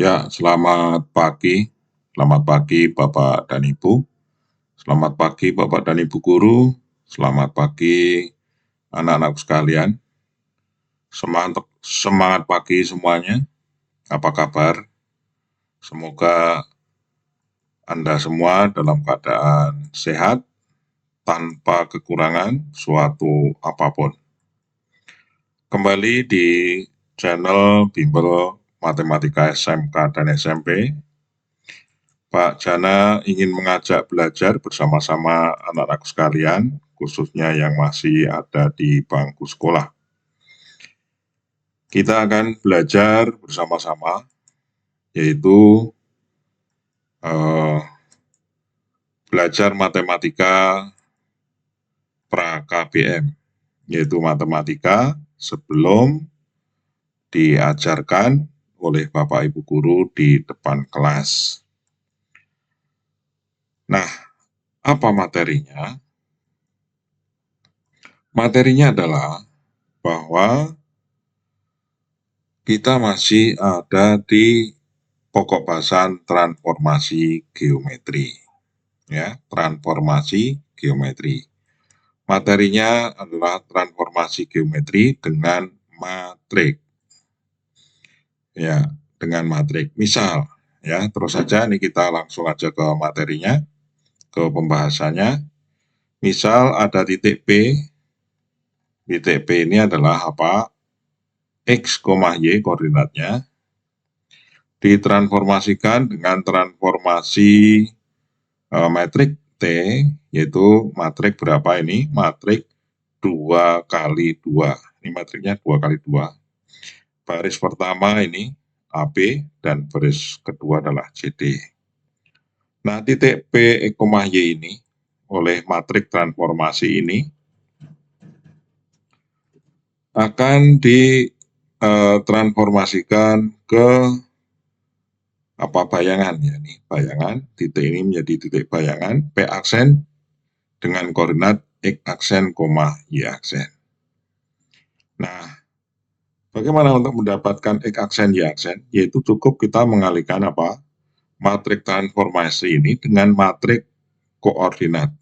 Ya, selamat pagi. Selamat pagi Bapak dan Ibu. Selamat pagi Bapak dan Ibu guru. Selamat pagi anak-anakku sekalian. Semangat, semangat pagi semuanya. Apa kabar? Semoga Anda semua dalam keadaan sehat, tanpa kekurangan suatu apapun. Kembali di channel Bimbel Matematika SMK dan SMP. Pak Jana ingin mengajak belajar bersama-sama anak-anak sekalian, khususnya yang masih ada di bangku sekolah. Kita akan belajar bersama-sama, yaitu belajar matematika pra-KBM, yaitu matematika sebelum diajarkan oleh Bapak Ibu guru di depan kelas. Nah, apa materinya? Materinya adalah bahwa kita masih ada di pokok bahasan transformasi geometri. Ya, transformasi geometri. Materinya adalah transformasi geometri dengan matrik. Ya, dengan matrik. Misal, ya, terus saja ini kita langsung aja ke materinya, ke pembahasannya. Misal ada titik P. Titik P ini adalah apa? X, Y koordinatnya. Ditransformasikan dengan transformasi metrik T, yaitu matrik berapa ini? Matrik 2 kali 2. Ini matriknya 2 kali 2. Baris pertama ini AB dan baris kedua adalah CD. Nah, titik P, Y ini oleh matrik transformasi ini akan ditransformasikan ke bayangan ya, ini bayangan, titik ini menjadi titik bayangan P aksen dengan koordinat X aksen, Y aksen. Nah, bagaimana untuk mendapatkan X aksen, Y aksen? Yaitu cukup kita mengalihkan matrik transformasi ini dengan matrik koordinat.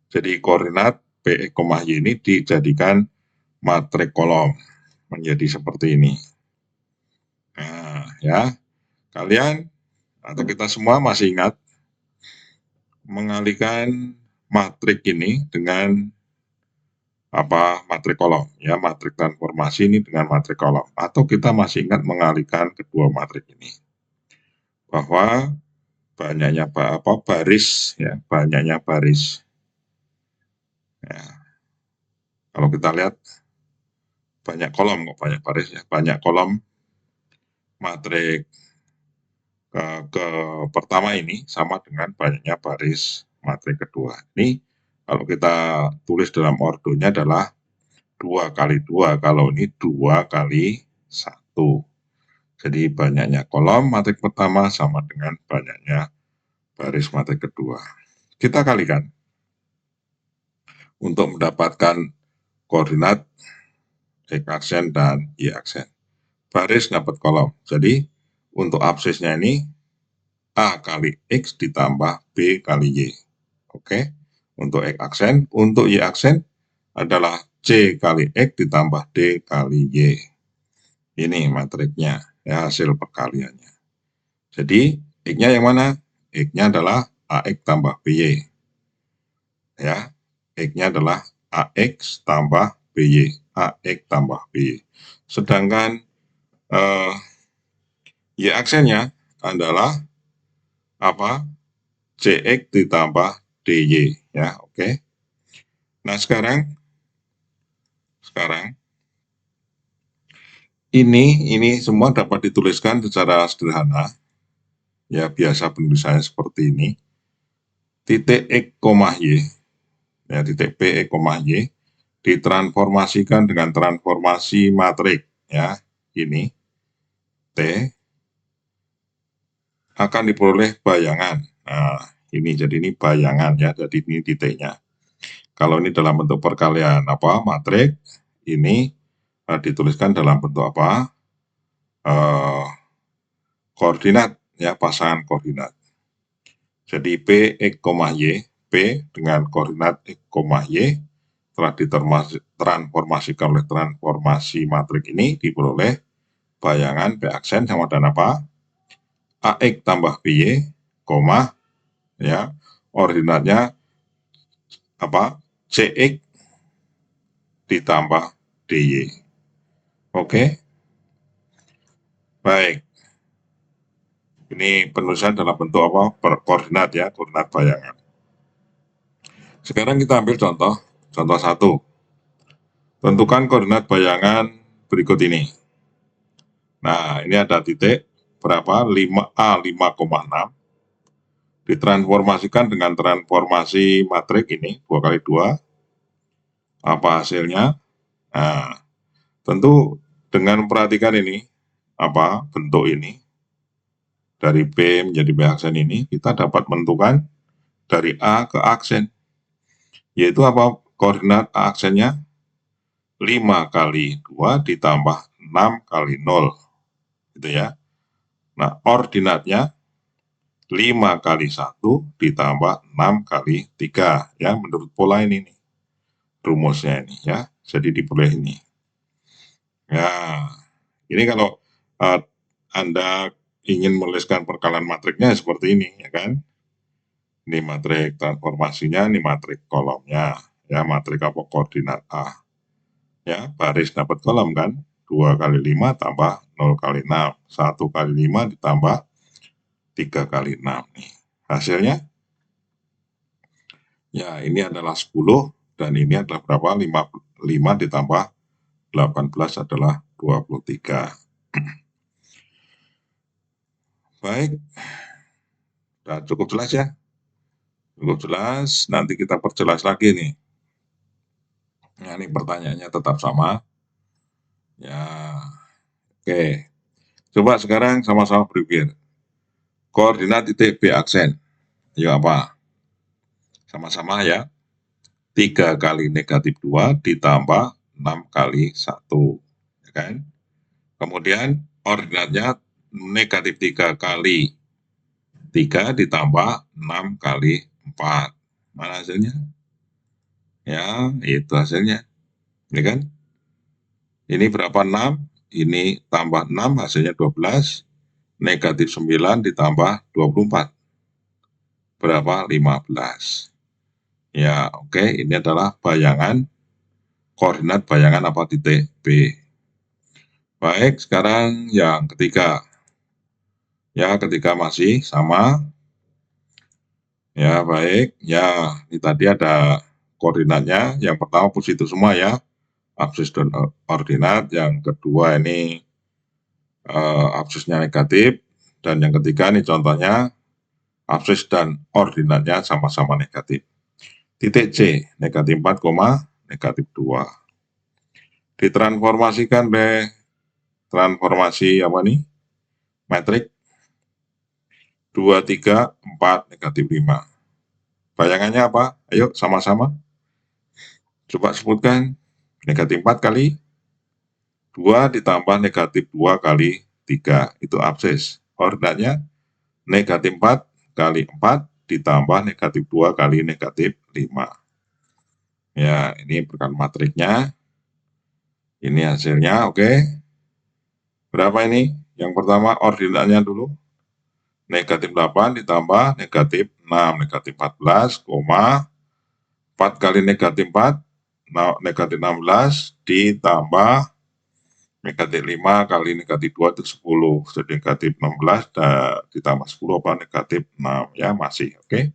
Jadi koordinat P, Y ini dijadikan matrik kolom menjadi seperti ini. Nah, ya, kalian atau kita semua masih ingat mengalihkan matrik ini dengan matrik kolom, ya, matrik transformasi ini dengan matrik kolom, atau kita masih ingat mengalihkan kedua matrik ini bahwa banyaknya baris, ya, banyaknya baris, ya. Kalau kita lihat banyak kolom kok, banyak baris, ya, banyak kolom matrik ke pertama ini sama dengan banyaknya baris matrik kedua. Ini kalau kita tulis dalam ordonya adalah 2 kali 2, kalau ini 2 kali 1. Jadi banyaknya kolom matrik pertama sama dengan banyaknya baris matrik kedua. Kita kalikan untuk mendapatkan koordinat X aksen dan Y aksen. Baris dapat kolom. Jadi untuk absisnya ini A kali X ditambah B kali Y. Oke. Untuk X aksen, untuk Y aksen adalah C kali X ditambah D kali Y. Ini matriknya, ya, hasil perkaliannya. Jadi X-nya yang mana? X-nya adalah AX tambah BY. Ya, X-nya adalah AX tambah BY. AX tambah BY. Sedangkan Y aksennya adalah CX ditambah DY, ya, oke. Nah, sekarang ini semua dapat dituliskan secara sederhana. Ya, biasa penulisannya seperti ini. Titik X, Y, ya, titik P, Y ditransformasikan dengan transformasi matrik, ya, ini T akan diperoleh bayangan. Nah, ini jadi ini bayangan, ya, jadi ini titiknya. Kalau ini dalam bentuk perkalian matrik, ini dituliskan dalam bentuk koordinat, ya, pasangan koordinat. Jadi P X, Y, P dengan koordinat X, Y telah ditransformasikan oleh transformasi matrik ini diperoleh bayangan P aksen sama dengan apa? AX tambah BY, ya, ordinatnya apa? CX ditambah DY. Oke. Baik. Ini penulisan dalam bentuk apa? Koordinat, ya, koordinat bayangan. Sekarang kita ambil contoh 1. Tentukan koordinat bayangan berikut ini. Nah, ini ada titik berapa? 5A 5,6 ditransformasikan dengan transformasi matrik ini 2 kali 2. Apa hasilnya? Nah, tentu dengan memperhatikan ini, apa bentuk ini, dari P menjadi B aksen ini, kita dapat menentukan dari A ke aksen, yaitu apa koordinat A aksennya? 5 kali 2 ditambah 6 kali 0. Gitu ya. Nah, ordinatnya 5 kali 1 ditambah 6 kali 3. Ya, menurut pola ini nih. Rumusnya ini, ya. Jadi diperoleh ini. Ya, ini kalau Anda ingin menuliskan perkalian matriknya seperti ini, ya kan? Ini matrik transformasinya, ini matrik kolomnya, ya, matrik apa koordinat A. Ya, baris dapat kolom kan? 2 kali 5 tambah 0 kali 6. 1 kali 5 ditambah 3 kali 6 nih. Hasilnya ya ini adalah 10 dan ini adalah berapa? 5 ditambah 18 adalah 23. Baik. Sudah cukup jelas ya? Cukup jelas, nanti kita perjelas lagi nih. Nah, ini pertanyaannya tetap sama. Ya, oke. Coba sekarang sama-sama berpikir. Koordinat titik B aksen. Yuk apa? Sama-sama ya. 3 kali negatif 2 ditambah 6 kali 1. Ya kan? Kemudian ordinatnya negatif 3 kali 3 ditambah 6 kali 4. Mana hasilnya? Ya, itu hasilnya. Ini kan? Ini berapa 6? Ini tambah 6 hasilnya 12. Negatif 9 ditambah 24. Berapa? 15. Ya, oke. Ini adalah bayangan, koordinat bayangan apa titik B. Baik, sekarang yang ketiga. Ya, ketiga masih sama. Ya, baik. Ya, ini tadi ada koordinatnya. Yang pertama positif semua ya. Absis dan ordinat. Yang kedua ini absisnya negatif. Dan yang ketiga ini contohnya absis dan ordinatnya sama-sama negatif. Titik C, negatif 4, negatif 2. Ditransformasikan oleh transformasi apa nih? Metrik 2, 3, 4, negatif 5. Bayangannya apa? Ayo sama-sama. Coba sebutkan. Negatif 4 kali 2 ditambah negatif 2 kali 3. Itu absis. Ordinatnya negatif 4 kali 4 ditambah negatif 2 kali negatif 5. Ya, ini perkalian matriknya. Ini hasilnya, oke. Berapa ini? Yang pertama ordinatnya dulu. Negatif 8 ditambah negatif 6. Negatif 14, 4 kali negatif 4, negatif 16 ditambah negatif 5 kali negatif 2 itu 10. Jadi negatif 16 ditambah 10 apa? Negatif 6. Ya, masih, oke.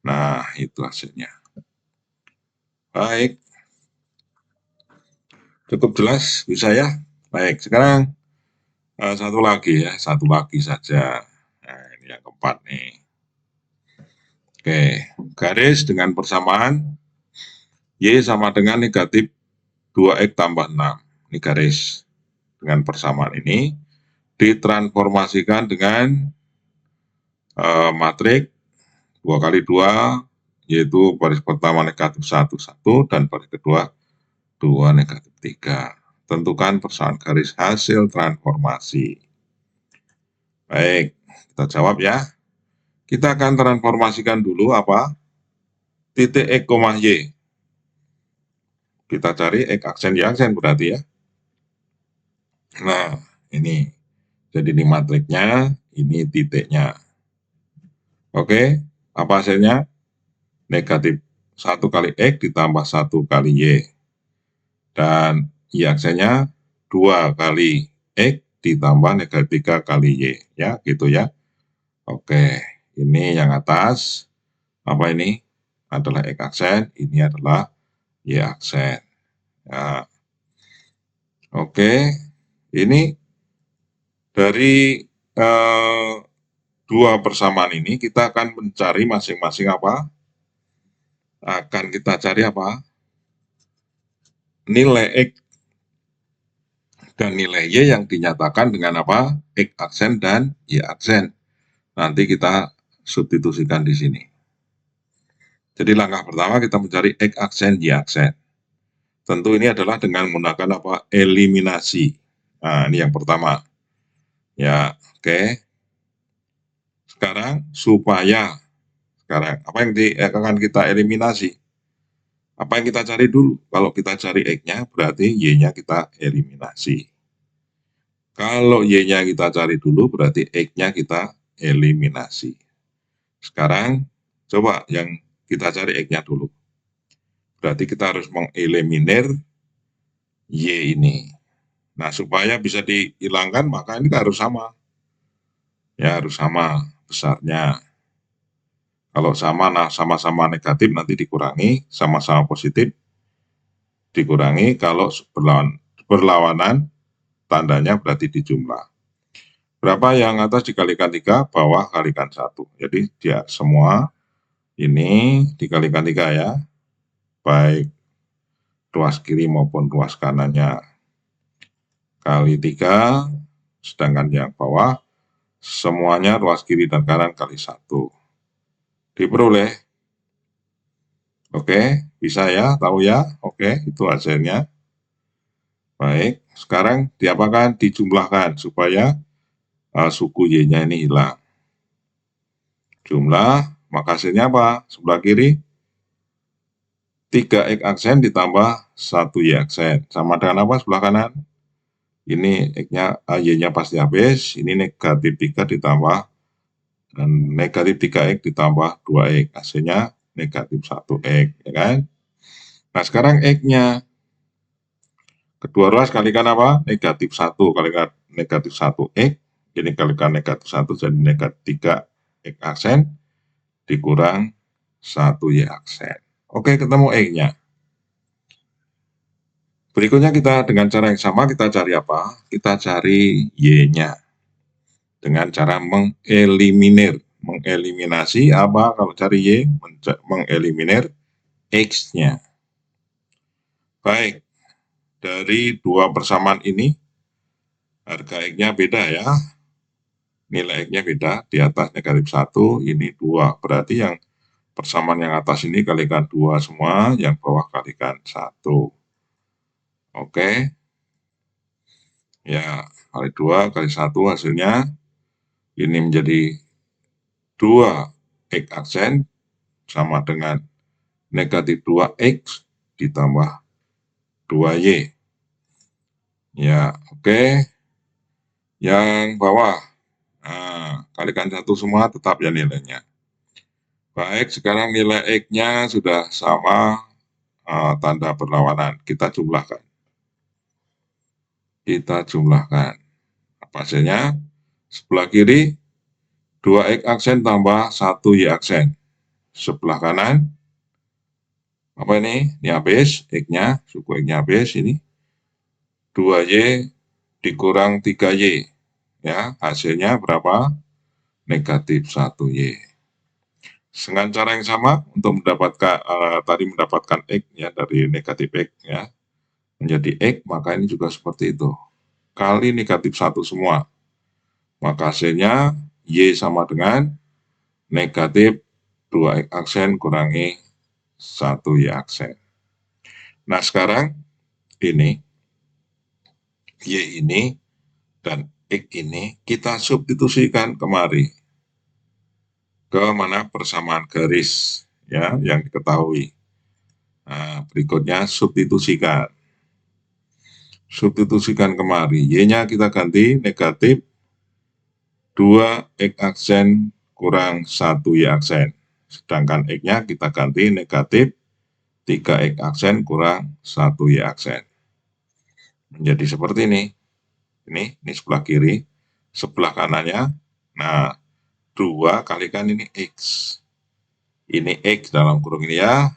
Nah, itu hasilnya. Baik. Cukup jelas, bisa ya? Baik, sekarang satu lagi ya, satu lagi saja. Nah, ini yang keempat nih. Oke, garis dengan persamaan Y sama dengan negatif 2X tambah 6. Ini garis dengan persamaan ini ditransformasikan dengan matrik 2 kali 2, yaitu baris pertama negatif 1, 1, dan baris kedua 2 negatif 3. Tentukan persamaan garis hasil transformasi. Baik, kita jawab ya. Kita akan transformasikan dulu apa? Titik X, Y. Kita cari X aksen, Y aksen berarti ya. Nah, ini. Jadi ini matriknya, ini titiknya. Oke, apa hasilnya? Negatif 1 kali X ditambah 1 kali Y. Dan Y aksennya 2 kali X ditambah negatif 3 kali Y. Ya, gitu ya. Oke, ini yang atas. Apa ini? Adalah X aksen, ini adalah Y aksen. Ya. Oke, ini dari dua persamaan ini kita akan mencari masing-masing apa? Akan kita cari apa? Nilai X dan nilai Y yang dinyatakan dengan apa? X aksen dan Y aksen. Nanti kita substitusikan di sini. Jadi langkah pertama kita mencari X aksen, Y aksen. Tentu ini adalah dengan menggunakan apa? Eliminasi. Nah, ini yang pertama. Ya, oke. Sekarang apa yang akan kita eliminasi? Apa yang kita cari dulu? Kalau kita cari X-nya, berarti Y-nya kita eliminasi. Kalau Y-nya kita cari dulu, berarti X-nya kita eliminasi. Sekarang, coba yang kita cari X-nya dulu. Berarti kita harus mengeliminir Y ini. Nah, supaya bisa dihilangkan, maka ini harus sama. Ya, harus sama besarnya. Kalau sama, nah sama-sama negatif nanti dikurangi, sama-sama positif dikurangi. Kalau berlawanan, tandanya berarti dijumlah. Berapa yang atas dikalikan 3, bawah kalikan 1. Jadi dia semua ini dikalikan 3 ya. Baik ruas kiri maupun ruas kanannya kali 3, sedangkan yang bawah semuanya ruas kiri dan kanan kali 1. Diperoleh. Oke, bisa ya, tahu ya? Oke, itu hasilnya. Baik, sekarang diapakan? Dijumlahkan supaya suku Y-nya ini hilang. Jumlah, maka hasilnya apa? Sebelah kiri 3X aksen ditambah 1 Y aksen. Sama dengan apa sebelah kanan? Ini X-nya, Y-nya pasti habis. Ini negatif 3 ditambah negatif 3X ditambah 2X. Hasilnya negatif 1X, ya kan? Nah, sekarang X-nya. Kedua ruas kalikan apa? Negatif 1 kalikan negatif 1X. Ini kalikan negatif 1 jadi negatif 3X aksen dikurang 1 Y aksen. Oke, ketemu X-nya. Berikutnya kita dengan cara yang sama kita cari apa? Kita cari Y-nya. Dengan cara mengeliminir. Mengeliminasi apa kalau cari Y? Mengeliminir X-nya. Baik, dari dua persamaan ini, harga X-nya beda ya. Nilai X-nya beda, di atas negatif 1, ini 2. Berarti yang persamaan yang atas ini kalikan 2 semua, yang bawah kalikan 1. Oke. Ya, kali 2 kali 1 hasilnya ini menjadi 2 X aksen sama dengan negatif 2X ditambah 2Y. Ya, oke. Yang bawah, nah, kalikan 1 semua tetap ya nilainya. Baik, sekarang nilai X-nya sudah sama tanda berlawanan. Kita jumlahkan. Apa hasilnya? Sebelah kiri 2X aksen tambah 1 Y aksen. Sebelah kanan apa ini? Ini habis X-nya, suku X-nya habis ini. 2Y dikurang 3Y. Ya, hasilnya berapa? Negatif 1Y. Dengan cara yang sama untuk mendapatkan X ya dari negatif X ya menjadi X, maka ini juga seperti itu. Kali negatif 1 semua. Maka hasilnya Y sama dengan negatif 2X aksen kurangi 1 Y aksen. Nah, sekarang ini Y ini dan X ini kita substitusikan kemari ke mana persamaan garis ya yang diketahui. Nah, berikutnya substitusikan. Substitusikan kemari. Y-nya kita ganti negatif 2 X aksen kurang 1 Y aksen. Sedangkan X-nya kita ganti negatif 3X aksen kurang 1 Y aksen. Menjadi seperti ini. Ini sebelah kiri. Sebelah kanannya, nah 2 kalikan ini X. Ini X dalam kurung ini ya,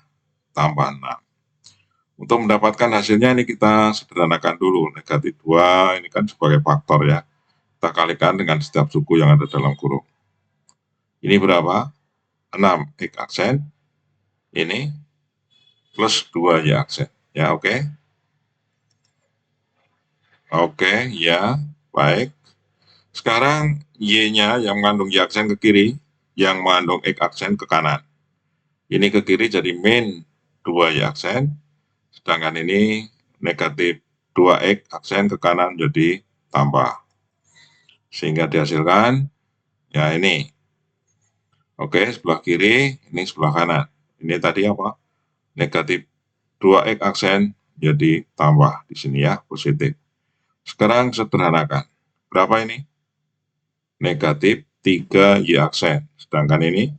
tambah 6. Untuk mendapatkan hasilnya ini kita sederhanakan dulu. Negatif 2 ini kan sebagai faktor ya. Kita kalikan dengan setiap suku yang ada dalam kurung. Ini berapa? 6 X aksen. Ini plus 2 Y aksen. Ya, oke. Oke, ya, baik. Sekarang Y-nya yang mengandung Y aksen ke kiri, yang mengandung X aksen ke kanan. Ini ke kiri jadi min 2 Y aksen, sedangkan ini negatif 2X aksen ke kanan jadi tambah. Sehingga dihasilkan, ya ini. Oke, sebelah kiri, ini sebelah kanan. Ini tadi apa? Negatif 2X aksen jadi tambah di sini ya, positif. Sekarang sederhanakan. Berapa ini? Negatif 3Y aksen. Sedangkan ini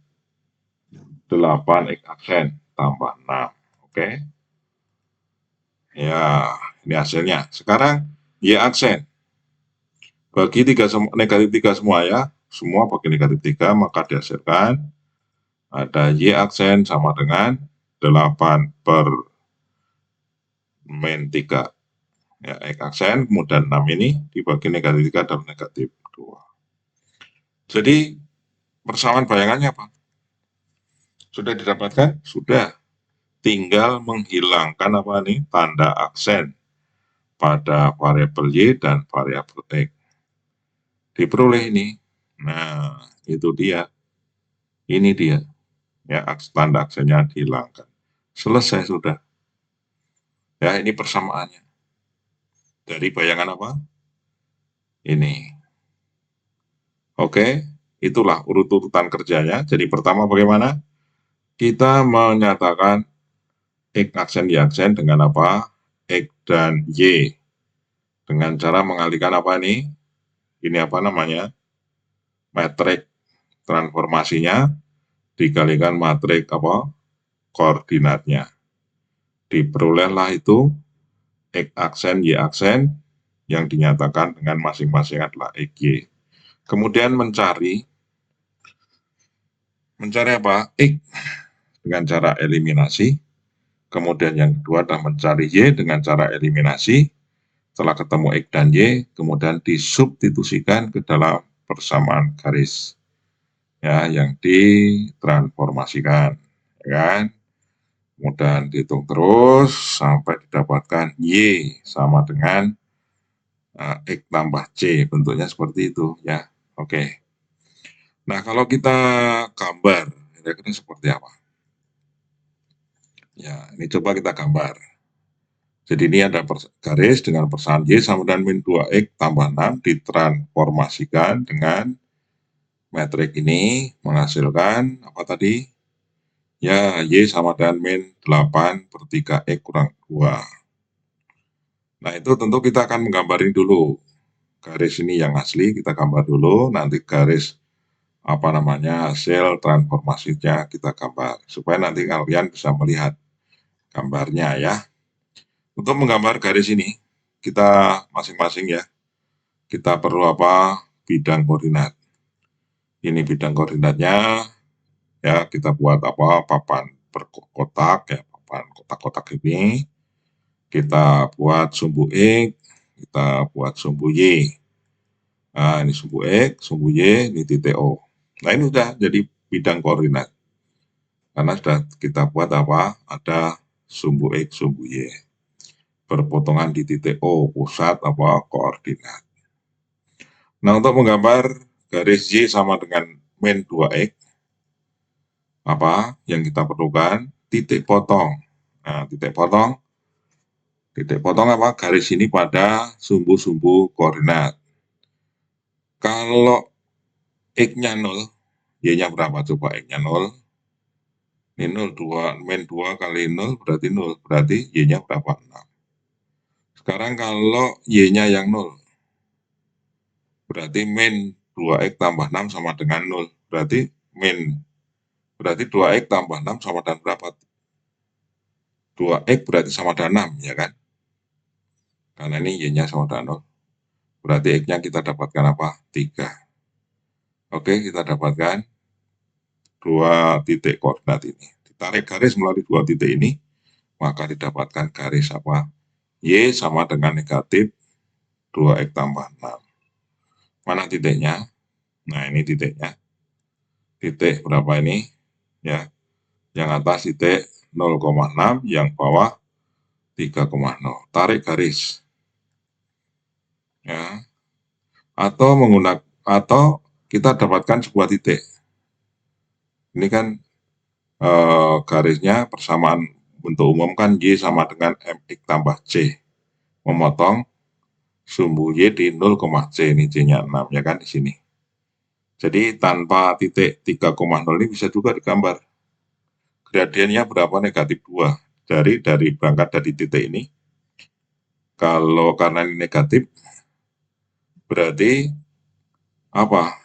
8X aksen tambah 6. Oke. Ya, ini hasilnya. Sekarang Y aksen. Bagi negatif 3 semua ya. Semua bagi negatif 3, maka dihasilkan ada Y aksen sama dengan 8 per min 3. Ya, X aksen, kemudian 6 ini dibagi negatif 3 dan negatif 2. Jadi, persamaan bayangannya apa? Sudah didapatkan? Sudah. Tinggal menghilangkan apa nih? Tanda aksen pada variabel Y dan variabel X. Diperoleh ini. Nah, itu dia. Ini dia. Ya, tanda aksennya dihilangkan. Selesai sudah. Ya, ini persamaannya. Dari bayangan apa? Ini. Oke, itulah urut-urutan kerjanya. Jadi pertama bagaimana? Kita menyatakan X aksen Y aksen dengan apa? X dan Y. Dengan cara mengalihkan apa nih? Ini apa namanya? Metrik transformasinya dikalikan matrik apa? Koordinatnya. Diperolehlah itu X aksen Y aksen yang dinyatakan dengan masing-masing adalah XY. Kemudian mencari apa? X dengan cara eliminasi. Kemudian yang kedua adalah mencari Y dengan cara eliminasi. Setelah ketemu X dan Y, kemudian disubstitusikan ke dalam persamaan garis. Ya, yang ditransformasikan. Ya kan? Kemudian dihitung terus sampai didapatkan Y sama dengan X tambah C. Bentuknya seperti itu ya. Oke. Nah, kalau kita gambar, kira-kira seperti apa? Ya, ini coba kita gambar. Jadi ini ada garis dengan persamaan Y sama dengan min 2X tambah 6 ditransformasikan dengan metrik ini menghasilkan apa tadi? Ya, Y sama dengan min 8 per 3X kurang 2. Nah, itu tentu kita akan menggambar ini dulu. Garis ini yang asli kita gambar dulu, nanti garis apa namanya hasil transformasinya kita gambar supaya nanti kalian bisa melihat gambarnya ya. Untuk menggambar garis ini kita masing-masing ya kita perlu apa? Bidang koordinat. Ini bidang koordinatnya ya kita buat apa? Papan berkotak ya, papan kotak-kotak ini kita buat sumbu X, kita buat sumbu Y. Nah, ini sumbu X, sumbu Y, ini titik O. Nah, ini udah jadi bidang koordinat. Karena sudah kita buat apa? Ada sumbu X, sumbu Y. Berpotongan di titik O, pusat apa? Koordinat. Nah, untuk menggambar garis Y sama dengan min 2X, apa yang kita perlukan? Titik potong. Nah, titik potong apa? Garis ini pada sumbu-sumbu koordinat. Kalau X-nya 0, Y-nya berapa coba? X-nya 0, ini 0, 2, min 2 kali 0 berarti 0, berarti Y-nya berapa? 6. Sekarang kalau Y-nya yang 0, berarti min 2X tambah 6 sama dengan 0, berarti 2X tambah 6 sama dengan berapa? 2X berarti sama dengan 6, ya kan? Karena ini Y-nya sama dengan 0. Berarti X-nya kita dapatkan apa? 3. Oke, kita dapatkan dua titik koordinat ini. Ditarik garis melalui dua titik ini, maka didapatkan garis apa? Y sama dengan negatif 2X tambah 6. Mana titiknya? Nah, ini titiknya. Titik berapa ini? Ya, yang atas titik 0,6, yang bawah 3,0. Tarik garis. Ya. Atau kita dapatkan sebuah titik. Ini kan garisnya persamaan bentuk umum kan Y sama dengan MX tambah C. Memotong sumbu Y di 0,C, ini C-nya 6, ya kan di sini. Jadi tanpa titik 3,0 ini bisa juga digambar. Gradiennya berapa? Negatif 2. Dari berangkat dari titik ini. Kalau karena ini negatif, berarti apa?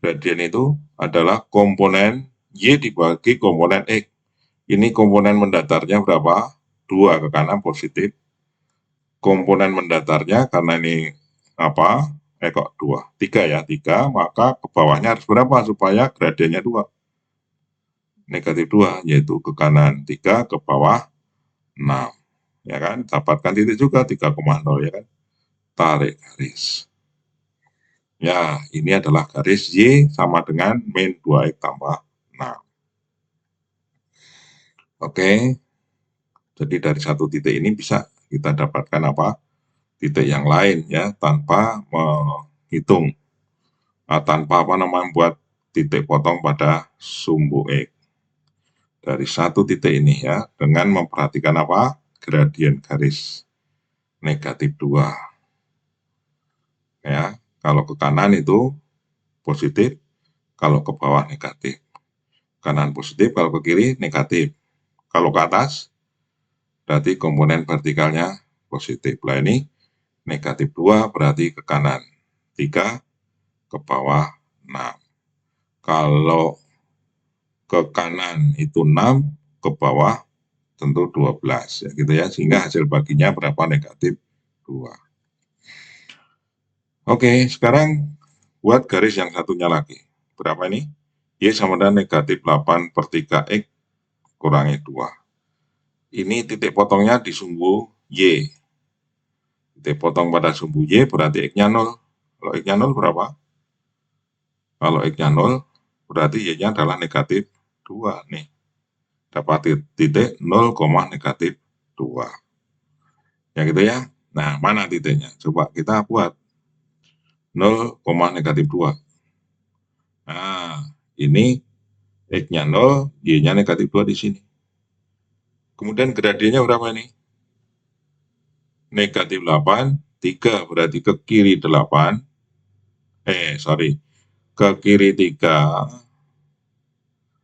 Gradien itu adalah komponen Y dibagi komponen X. Ini komponen mendatarnya berapa? 2 ke kanan positif. Komponen mendatarnya karena ini apa? Kok 2? 3 ya, 3, maka ke bawahnya harus berapa supaya gradiennya 2? Negatif 2, yaitu ke kanan 3, ke bawah 6. Ya kan? Dapatkan titik juga 3,0, ya kan? Tarik garis. Ya, ini adalah garis Y sama dengan min 2X tambah 6. Oke, jadi dari satu titik ini bisa kita dapatkan apa? Titik yang lain ya, tanpa menghitung, tanpa membuat titik potong pada sumbu X. Dari satu titik ini ya, dengan memperhatikan apa? Gradien garis negatif 2. Ya, kalau ke kanan itu positif, kalau ke bawah negatif. Kanan positif, kalau ke kiri negatif. Kalau ke atas, berarti komponen vertikalnya positif. Nah ini negatif 2 berarti ke kanan. 3 ke bawah 6. Kalau ke kanan itu 6, ke bawah tentu 12. Ya gitu ya, sehingga hasil baginya berapa? Negatif 2. Oke, sekarang buat garis yang satunya lagi. Berapa ini? Y sama dengan negatif 8 per 3X kurangi 2. Ini titik potongnya di sumbu Y. Titik potong pada sumbu Y berarti X-nya 0. Kalau X-nya 0 berapa? Kalau X-nya 0, berarti Y-nya adalah negatif 2. Nih, dapat titik 0, negatif 2. Ya gitu ya. Nah, mana titiknya? Coba kita buat 0, negatif 2. Nah, ini X-nya 0, Y-nya negatif 2 di sini. Kemudian gradiennya berapa ini? Negatif 8, 3 berarti ke kiri 8. Ke kiri 3.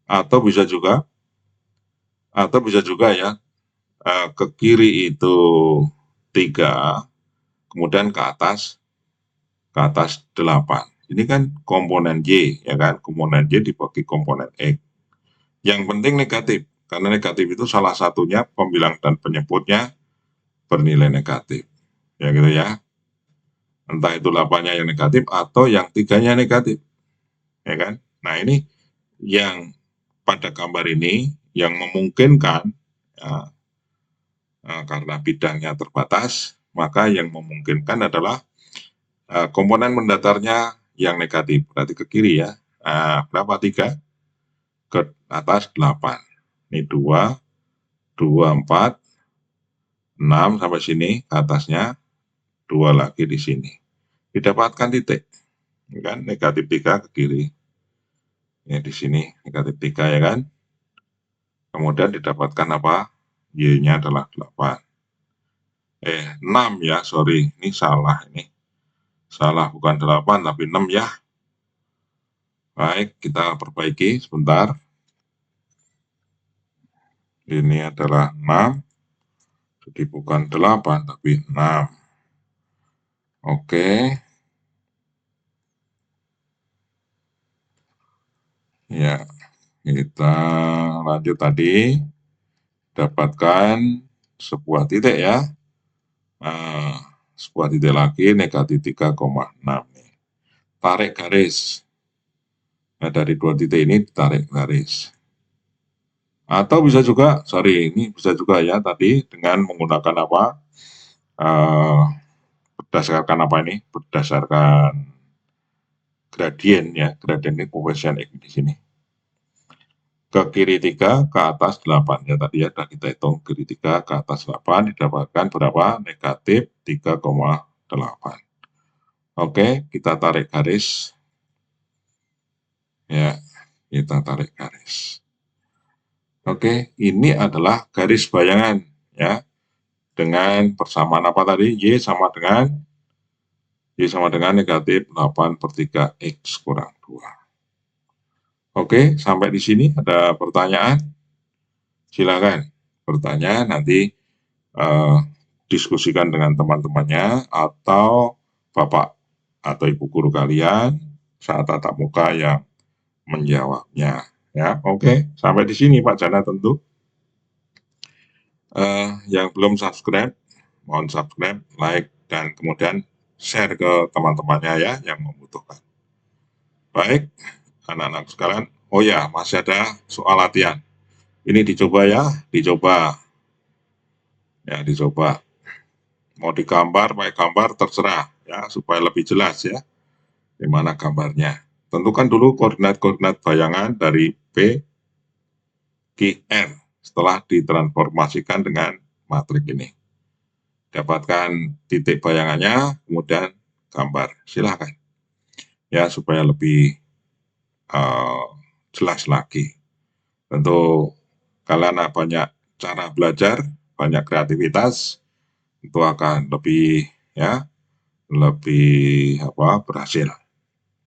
Atau bisa juga ya, ke kiri itu 3, kemudian ke atas 8. Ini kan komponen Y, ya kan? Komponen Y dibagi komponen X. Yang penting negatif, karena negatif itu salah satunya pembilang dan penyebutnya bernilai negatif. Ya gitu ya. Entah itu 8-nya yang negatif atau yang 3-nya negatif. Ya kan? Nah, ini yang pada gambar ini yang memungkinkan ya, karena bidangnya terbatas, maka yang memungkinkan adalah komponen mendatarnya yang negatif, berarti ke kiri ya. Berapa? 3, ke atas 8. Ini 2, 4, 6 sampai sini, ke atasnya 2 lagi di sini. Didapatkan titik, kan? Negatif 3 ke kiri. Ini di sini negatif 3 ya kan. Kemudian didapatkan apa? Y-nya adalah 8. 6 ya, sorry, ini salah ini. Salah, bukan 8 tapi 6 ya. Baik, kita perbaiki sebentar. Ini adalah 6. Jadi bukan 8 tapi 6. Oke. Ya, kita lanjut tadi. Dapatkan sebuah titik ya. Nah, sebuah titik lagi negatif 3,6 nih. Tarik garis. Nah, dari dua titik ini ditarik garis. Atau bisa juga, ini bisa juga ya tadi dengan menggunakan apa? Berdasarkan apa ini? Berdasarkan gradien ya. Gradien ini koefisien X di sini. Ke kiri 3, ke atas 8 ya tadi ya, sudah kita hitung kiri 3 ke atas 8 didapatkan berapa? Negatif 3,8. Oke, kita tarik garis. Ya, kita tarik garis. Oke, ini adalah garis bayangan ya. Dengan persamaan apa tadi? Y sama dengan negatif 8/3 X kurang 2. Oke, sampai di sini ada pertanyaan? Silakan bertanya, nanti diskusikan dengan teman-temannya atau Bapak atau Ibu guru kalian saat tatap muka yang menjawabnya. Ya, oke. Sampai di sini Pak Jana tentu. Yang belum subscribe, mohon subscribe, like, dan kemudian share ke teman-temannya ya yang membutuhkan. Baik, anak-anak sekalian. Oh ya, masih ada soal latihan. Ini dicoba ya, dicoba. Ya, dicoba. Mau digambar, pakai gambar terserah ya, supaya lebih jelas ya. Di mana gambarnya. Tentukan dulu koordinat-koordinat bayangan dari P, Q, R setelah ditransformasikan dengan matrik ini. Dapatkan titik bayangannya, kemudian gambar. Silahkan. Ya, supaya lebih jelas lagi. Tentu kalian banyak cara belajar, banyak kreativitas, itu akan lebih berhasil.